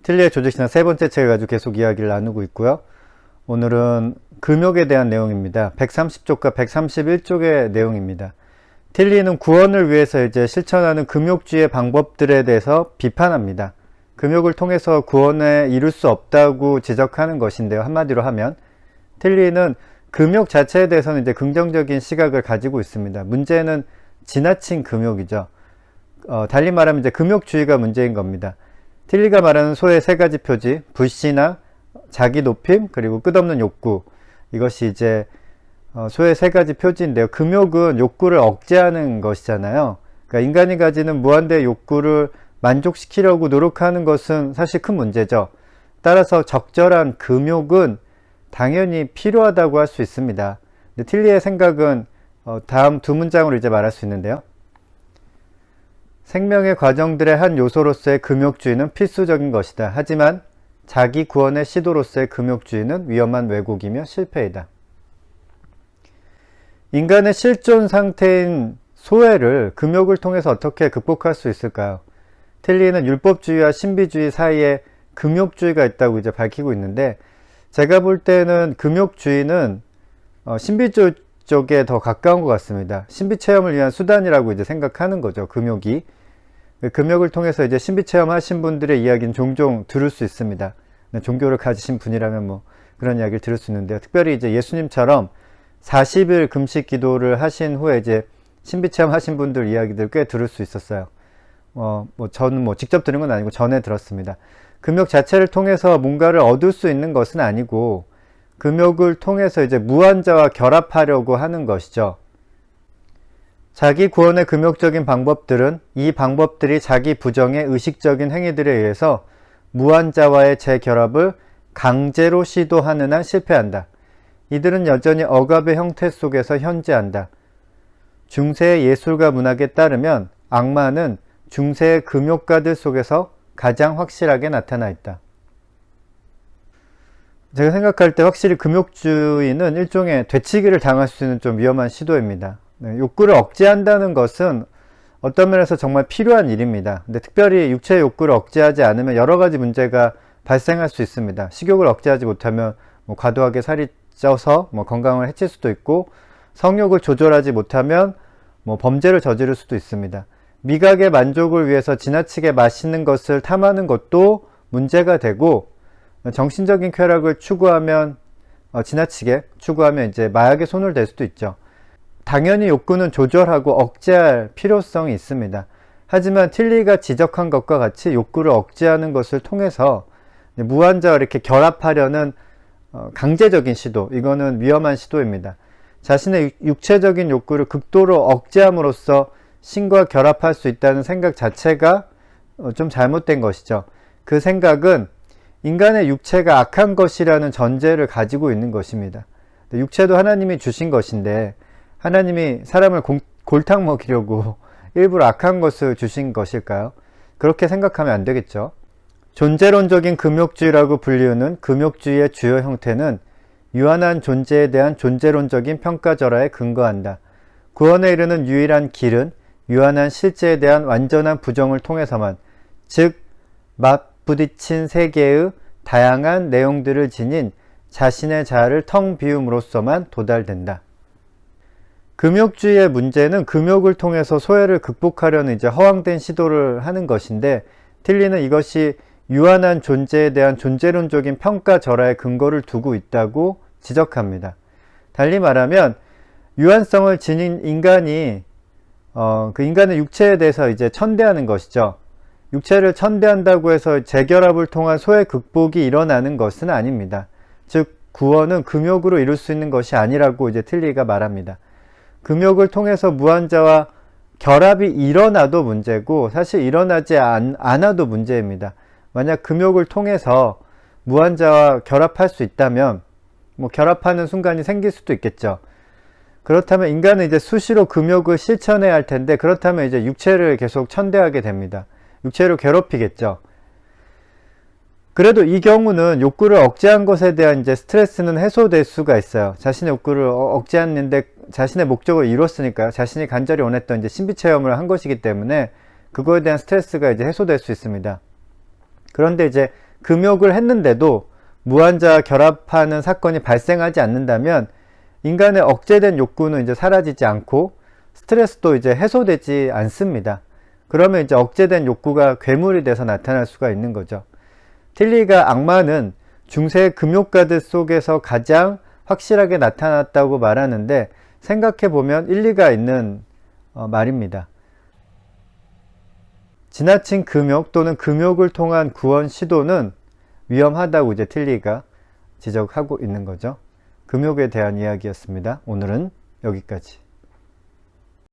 틸리의 조직신학 세 번째 책을 가지고 계속 이야기를 나누고 있고요. 오늘은 금욕에 대한 내용입니다. 130쪽과 131쪽의 내용입니다. 틸리는 구원을 위해서 이제 실천하는 금욕주의 방법들에 대해서 비판합니다. 금욕을 통해서 구원에 이룰 수 없다고 지적하는 것인데요. 한마디로 하면 틸리는 금욕 자체에 대해서는 이제 긍정적인 시각을 가지고 있습니다. 문제는 지나친 금욕이죠. 달리 말하면 이제 금욕주의가 문제인 겁니다. 틸리가 말하는 소의 세 가지 표지, 불신앙, 자기 높임, 그리고 끝없는 욕구. 이것이 이제 소의 세 가지 표지인데요. 금욕은 욕구를 억제하는 것이잖아요. 그러니까 인간이 가지는 무한대의 욕구를 만족시키려고 노력하는 것은 사실 큰 문제죠. 따라서 적절한 금욕은 당연히 필요하다고 할 수 있습니다. 근데 틸리의 생각은 다음 두 문장으로 이제 말할 수 있는데요. 생명의 과정들의 한 요소로서의 금욕주의는 필수적인 것이다. 하지만 자기 구원의 시도로서의 금욕주의는 위험한 왜곡이며 실패이다. 인간의 실존 상태인 소외를 금욕을 통해서 어떻게 극복할 수 있을까요? 틸리는 율법주의와 신비주의 사이에 금욕주의가 있다고 이제 밝히고 있는데, 제가 볼 때는 금욕주의는 신비주의 쪽에 더 가까운 것 같습니다. 신비체험을 위한 수단이라고 이제 생각하는 거죠. 금욕이. 금욕을 통해서 이제 신비체험 하신 분들의 이야기는 종종 들을 수 있습니다. 종교를 가지신 분이라면 뭐 그런 이야기를 들을 수 있는데요. 특별히 이제 예수님처럼 40일 금식 기도를 하신 후에 이제 신비체험 하신 분들 이야기들 꽤 들을 수 있었어요. 저는 직접 들은 건 아니고 전에 들었습니다. 금욕 자체를 통해서 뭔가를 얻을 수 있는 것은 아니고, 금욕을 통해서 이제 무한자와 결합하려고 하는 것이죠. 자기 구원의 금욕적인 방법들은 이 방법들이 자기 부정의 의식적인 행위들에 의해서 무한자와의 재결합을 강제로 시도하는 한 실패한다. 이들은 여전히 억압의 형태 속에서 현재한다. 중세의 예술과 문학에 따르면 악마는 중세의 금욕가들 속에서 가장 확실하게 나타나 있다. 제가 생각할 때 확실히 금욕주의는 일종의 되치기를 당할 수 있는 좀 위험한 시도입니다. 욕구를 억제한다는 것은 어떤 면에서 정말 필요한 일입니다. 근데 특별히 육체의 욕구를 억제하지 않으면 여러 가지 문제가 발생할 수 있습니다. 식욕을 억제하지 못하면 과도하게 살이 쪄서 건강을 해칠 수도 있고, 성욕을 조절하지 못하면 범죄를 저지를 수도 있습니다. 미각의 만족을 위해서 지나치게 맛있는 것을 탐하는 것도 문제가 되고, 정신적인 쾌락을 추구하면 지나치게 추구하면 이제 마약에 손을 댈 수도 있죠. 당연히 욕구는 조절하고 억제할 필요성이 있습니다. 하지만 틸리가 지적한 것과 같이 욕구를 억제하는 것을 통해서 무한자와 이렇게 결합하려는 강제적인 시도, 이거는 위험한 시도입니다. 자신의 육체적인 욕구를 극도로 억제함으로써 신과 결합할 수 있다는 생각 자체가 좀 잘못된 것이죠. 그 생각은 인간의 육체가 악한 것이라는 전제를 가지고 있는 것입니다. 육체도 하나님이 주신 것인데, 하나님이 사람을 골탕 먹이려고 일부러 악한 것을 주신 것일까요? 그렇게 생각하면 안 되겠죠. 존재론적인 금욕주의라고 불리우는 금욕주의의 주요 형태는 유한한 존재에 대한 존재론적인 평가절하에 근거한다. 구원에 이르는 유일한 길은 유한한 실제에 대한 완전한 부정을 통해서만, 즉 맞부딪힌 세계의 다양한 내용들을 지닌 자신의 자아를 텅 비움으로써만 도달된다. 금욕주의의 문제는 금욕을 통해서 소외를 극복하려는 이제 허황된 시도를 하는 것인데, 틸리는 이것이 유한한 존재에 대한 존재론적인 평가절하에 근거를 두고 있다고 지적합니다. 달리 말하면 유한성을 지닌 인간이 그 인간의 육체에 대해서 이제 천대하는 것이죠. 육체를 천대한다고 해서 재결합을 통한 소외 극복이 일어나는 것은 아닙니다. 즉 구원은 금욕으로 이룰 수 있는 것이 아니라고 이제 틸리가 말합니다. 금욕을 통해서 무한자와 결합이 일어나도 문제고, 사실 일어나지 않아도 문제입니다. 만약 금욕을 통해서 무한자와 결합할 수 있다면 결합하는 순간이 생길 수도 있겠죠. 그렇다면 인간은 이제 수시로 금욕을 실천해야 할 텐데, 그렇다면 이제 육체를 계속 천대하게 됩니다. 육체를 괴롭히겠죠. 그래도 이 경우는 욕구를 억제한 것에 대한 이제 스트레스는 해소될 수가 있어요. 자신의 욕구를 억제했는데 자신의 목적을 이뤘으니까요. 자신이 간절히 원했던 이제 신비체험을 한 것이기 때문에 그거에 대한 스트레스가 이제 해소될 수 있습니다. 그런데 이제 금욕을 했는데도 무한자 결합하는 사건이 발생하지 않는다면 인간의 억제된 욕구는 이제 사라지지 않고 스트레스도 이제 해소되지 않습니다. 그러면 이제 억제된 욕구가 괴물이 돼서 나타날 수가 있는 거죠. 틸리가 악마는 중세 금욕가들 속에서 가장 확실하게 나타났다고 말하는데 생각해보면 일리가 있는 말입니다. 지나친 금욕 또는 금욕을 통한 구원 시도는 위험하다고 이제 틸리가 지적하고 있는 거죠. 금욕에 대한 이야기였습니다. 오늘은 여기까지.